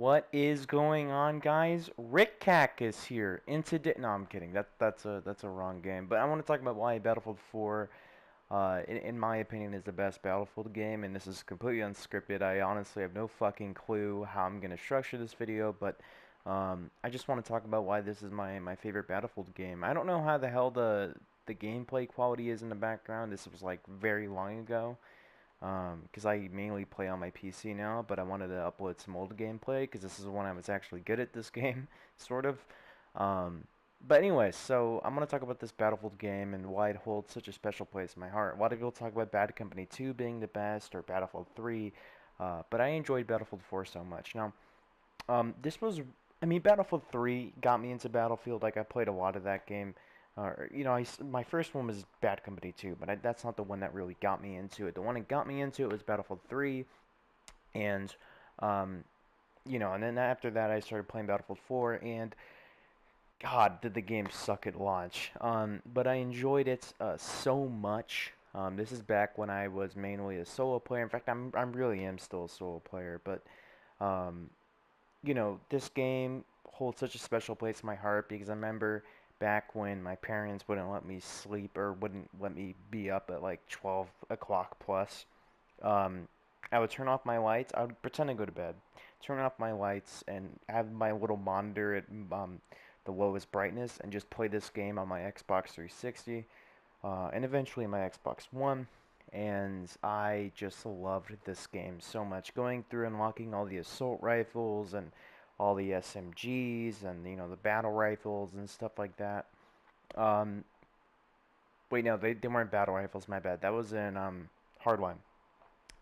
What is going on, guys? Rick Cack is here. No, I'm kidding. That's a wrong game. But I want to talk about why Battlefield 4, in my opinion, is the best Battlefield game. And this is completely unscripted. I honestly have no fucking clue how I'm gonna structure this video. But I just want to talk about why this is my favorite Battlefield game. I don't know how the hell the gameplay quality is in the background. This was like very long ago. Because I mainly play on my PC now, but I wanted to upload some old gameplay because this is when I was actually good at this game, sort of. But anyway, so I'm going to talk about this Battlefield game and why it holds such a special place in my heart. A lot of people talk about Bad Company 2 being the best or Battlefield 3, but I enjoyed Battlefield 4 so much. Now, Battlefield 3 got me into Battlefield. Like, I played a lot of that game. My first one was Bad Company 2, but that's not the one that really got me into it. The one that got me into it was Battlefield 3, and, um, and then after that I started playing Battlefield 4, and God, did the game suck at launch. But I enjoyed it so much. This is back when I was mainly a solo player. In fact, I really am still a solo player, but um, this game holds such a special place in my heart because I remember back when my parents wouldn't let me sleep or wouldn't let me be up at like 12 o'clock plus. Um, I would turn off my lights. I would pretend to go to bed, turn off my lights, and have my little monitor at the lowest brightness and just play this game on my Xbox 360 and eventually my Xbox One. And I just loved this game so much. Going through unlocking all the assault rifles and all the SMGs and the battle rifles and stuff like that. Um, Wait, no, they weren't battle rifles. My bad. That was in Hardline.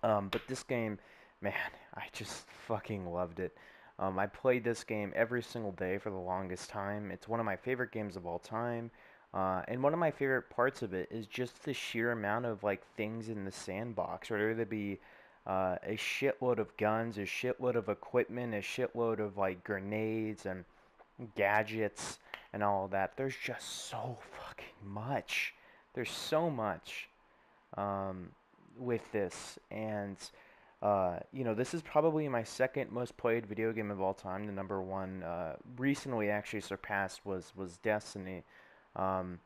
But this game, man, I just fucking loved it. I played this game every single day for the longest time. It's one of my favorite games of all time. And one of my favorite parts of it is just the sheer amount of like things in the sandbox, whether they be a shitload of guns, a shitload of equipment, a shitload of like grenades and gadgets and all of that. There's just so fucking much. There's so much um, with this, and this is probably my second most played video game of all time. The number one recently actually surpassed was Destiny. Um,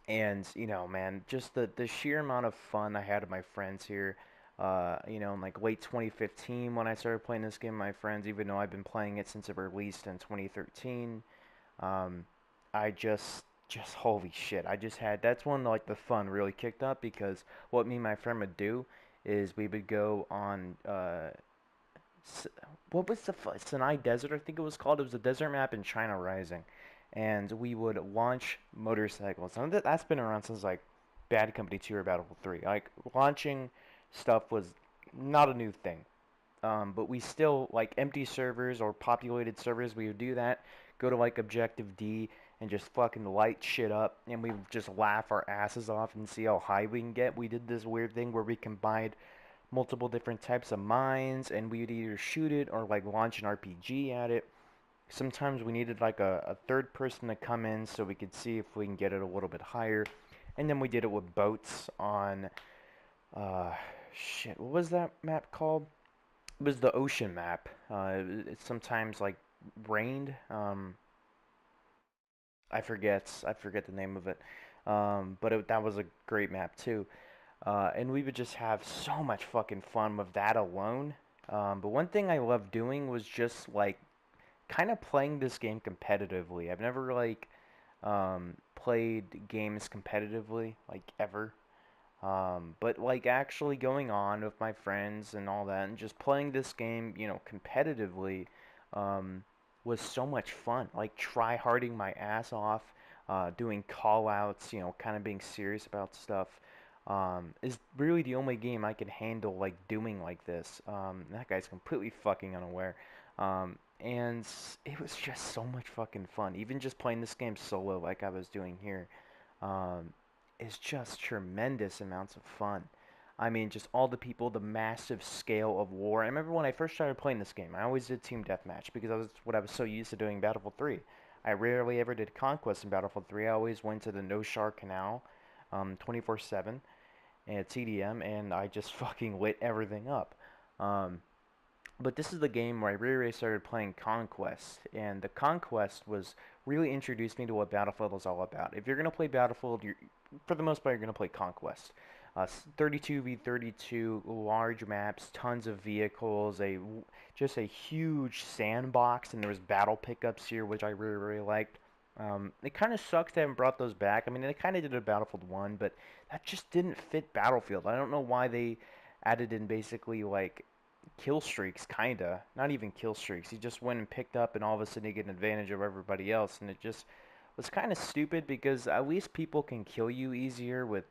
and man, just the sheer amount of fun I had with my friends here. In like late 2015 when I started playing this game with my friends, even though I've been playing it since it released in 2013. Um, I just holy shit. I just had that's when like the fun really kicked up because what me and my friend would do is we would go on what was the Sinai Desert, I think it was called. It was a desert map in China Rising, and we would launch motorcycles. And that's been around since like Bad Company 2 or Battlefield 3. Like launching stuff was not a new thing. But we still like empty servers or populated servers. We would do that, go to like Objective D and just fucking light shit up, and we would just laugh our asses off and see how high we can get. We did this weird thing where we combined multiple different types of mines, and we would either shoot it or like launch an RPG at it. Sometimes we needed like a third person to come in so we could see if we can get it a little bit higher. And then we did it with boats on uh shit, what was that map called? It was the ocean map. It sometimes like rained. I forget the name of it. But that was a great map too. And we would just have so much fucking fun with that alone. But one thing I loved doing was just like kind of playing this game competitively. I've never like played games competitively like ever. But like actually going on with my friends and all that, and just playing this game, competitively, um, was so much fun. Like try harding my ass off, doing call outs, kind of being serious about stuff. Is really the only game I can handle like doing like this. That guy's completely fucking unaware. And it was just so much fucking fun. Even just playing this game solo like I was doing here. Um, is just tremendous amounts of fun. I mean, just all the people, the massive scale of war. I remember when I first started playing this game, I always did team deathmatch because I was so used to doing in Battlefield 3. I rarely ever did conquest in Battlefield 3. I always went to the No Shar Canal, 24/7 and TDM, and I just fucking lit everything up. Um, But this is the game where I really started playing Conquest, and the Conquest was really introduced me to what Battlefield is all about. If you're gonna play Battlefield, for the most part you're gonna play Conquest. 32v32, large maps, tons of vehicles, just a huge sandbox, and there was battle pickups here, which I really liked. It kind of sucks they haven't brought those back. I mean, they kind of did a Battlefield 1, but that just didn't fit Battlefield. I don't know why they added in basically like kill streaks, kinda. Not even kill streaks. He just went and picked up, and all of a sudden he get an advantage of everybody else, and it just was kind of stupid because at least people can kill you easier with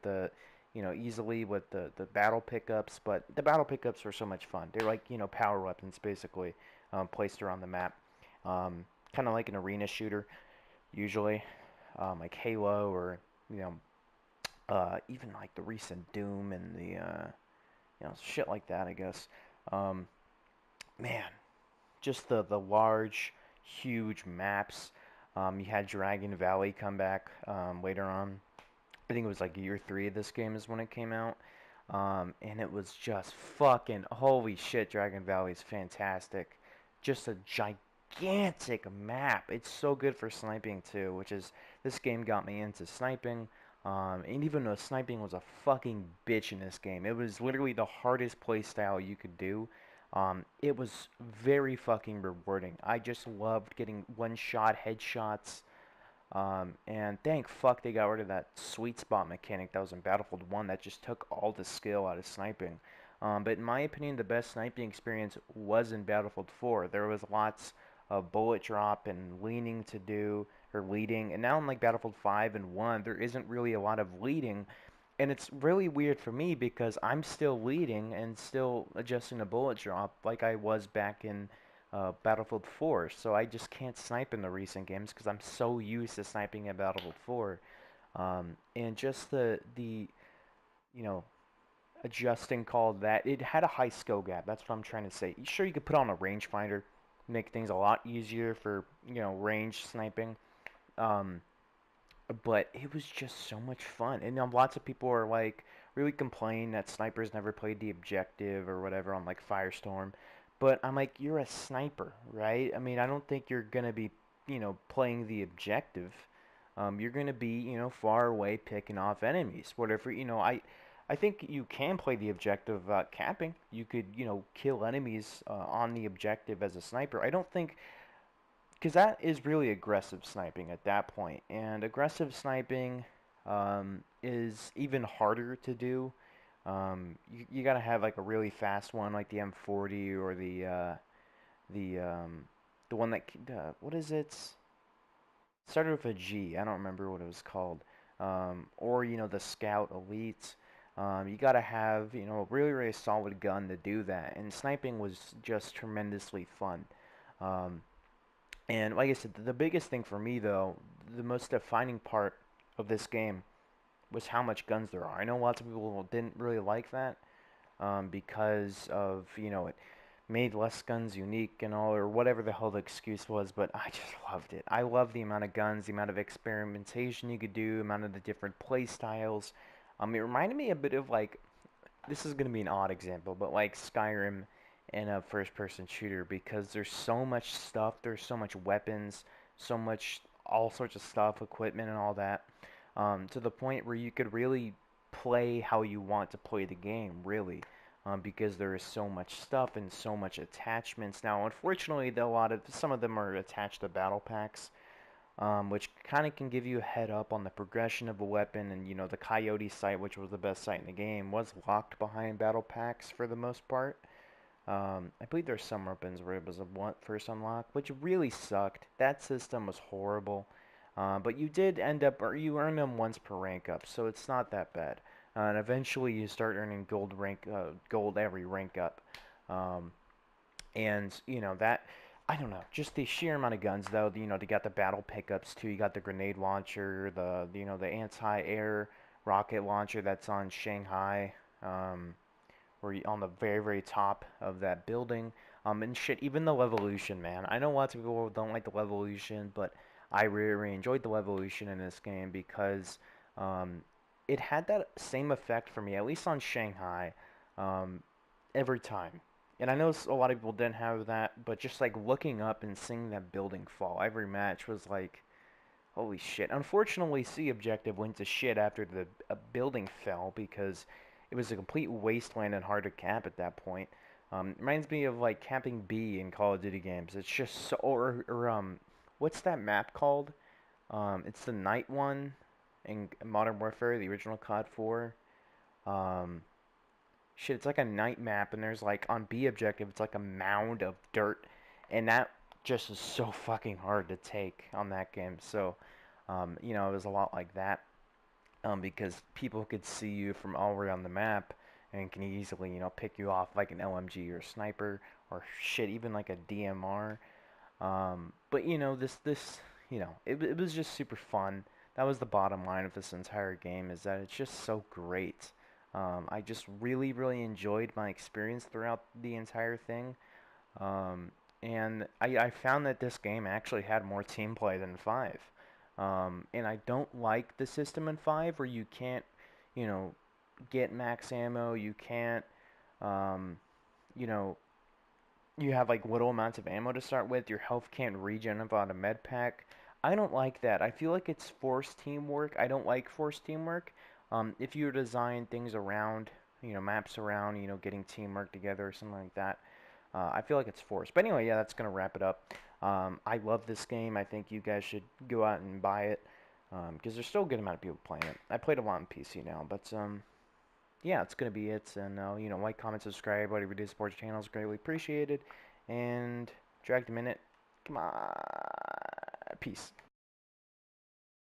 easily with the battle pickups. But the battle pickups were so much fun. They're like power weapons basically, placed around the map, kind of like an arena shooter usually, like Halo or you know even like the recent Doom and the shit like that, I guess. Um, Man, just the large, huge maps. You had Dragon Valley come back later on. I think it was like year 3 of this game is when it came out. And it was just fucking holy shit. Dragon Valley is fantastic. Just a gigantic map. It's so good for sniping too, which is this game got me into sniping. And even though sniping was a fucking bitch in this game, it was literally the hardest play style you could do. It was very fucking rewarding. I just loved getting one-shot headshots. And thank fuck they got rid of that sweet spot mechanic that was in Battlefield 1 that just took all the skill out of sniping. But in my opinion, the best sniping experience was in Battlefield 4. There was lots of bullet drop and leaning to do, or leading. And now in like Battlefield 5 and 1, there isn't really a lot of leading. And it's really weird for me because I'm still leading and still adjusting the bullet drop like I was back in Battlefield 4. So I just can't snipe in the recent games because I'm so used to sniping at Battlefield 4. And just the you know adjusting call that it had a high skill gap. That's what I'm trying to say. Sure, you could put on a rangefinder, make things a lot easier for range sniping. Um, but it was just so much fun. And lots of people are like really complain that snipers never played the objective or whatever on like Firestorm. But I'm like, you're a sniper, right? I mean, I don't think you're gonna be, playing the objective. You're gonna be, far away picking off enemies. Whatever, I think you can play the objective camping. You could, kill enemies on the objective as a sniper. I don't think because that is really aggressive sniping at that point, and aggressive sniping is even harder to do. You gotta have like a really fast one, like the M40 or the one that what is it? Started with a G. I don't remember what it was called. Or the Scout Elite. You gotta have a really solid gun to do that, and sniping was just tremendously fun. Um, and like I said, the biggest thing for me, though, the most defining part of this game was how much guns there are. I know lots of people didn't really like that because of, it made less guns unique and all, or whatever the hell the excuse was, but I just loved it. I love the amount of guns, the amount of experimentation you could do, the amount of the different play styles. It reminded me a bit of like, this is going to be an odd example, but like Skyrim in a first-person shooter because there's so much stuff, there's so much weapons, so much all sorts of stuff, equipment and all that, to the point where you could really play how you want to play the game, really, because there is so much stuff and so much attachments. Now, unfortunately, some of them are attached to battle packs, which kind of can give you a head up on the progression of a weapon. And the Coyote site, which was the best site in the game, was locked behind battle packs for the most part. I believe there's some weapons where it was a first unlock, which really sucked. That system was horrible. But you did end up, or you earn them once per rank up, so it's not that bad. And eventually you start earning gold every rank up. Um, and that, I don't know, just the sheer amount of guns though. They got the battle pickups too. You got the grenade launcher, the anti-air rocket launcher that's on Shanghai. Or on the very top of that building. And shit, even the Levolution, man. I know lots of people don't like the Levolution, but I really enjoyed the Levolution in this game because it had that same effect for me, at least on Shanghai, every time. And I know a lot of people didn't have that, but just like looking up and seeing that building fall every match was like, holy shit. Unfortunately, C objective went to shit after the building fell because it was a complete wasteland and hard to cap at that point. Reminds me of like camping B in Call of Duty games. It's just so, what's that map called? It's the night one in Modern Warfare, the original COD 4. Um, Shit, it's like a night map, and there's like on B objective, it's like a mound of dirt, and that just is so fucking hard to take on that game. So, it was a lot like that, because people could see you from all around the map and can easily, pick you off like an LMG or sniper or shit, even like a DMR. But it was just super fun. That was the bottom line of this entire game, is that it's just so great. I just really, really enjoyed my experience throughout the entire thing. And I found that this game actually had more team play than 5. And I don't like the system in 5 where you can't, you know, get max ammo, you can't, um, you know, you have like little amounts of ammo to start with. Your health can't regen without a med pack. I don't like that. I feel like it's forced teamwork. I don't like forced teamwork. If you design things around, maps around, getting teamwork together or something like that, I feel like it's forced. But anyway, yeah, that's gonna wrap it up. I love this game. I think you guys should go out and buy it because there's still a good amount of people playing it. I played a lot on PC now, but yeah, it's gonna be it. And like, comment, subscribe, whatever you do, support the channel is greatly appreciated. And drag a minute. Come on, peace.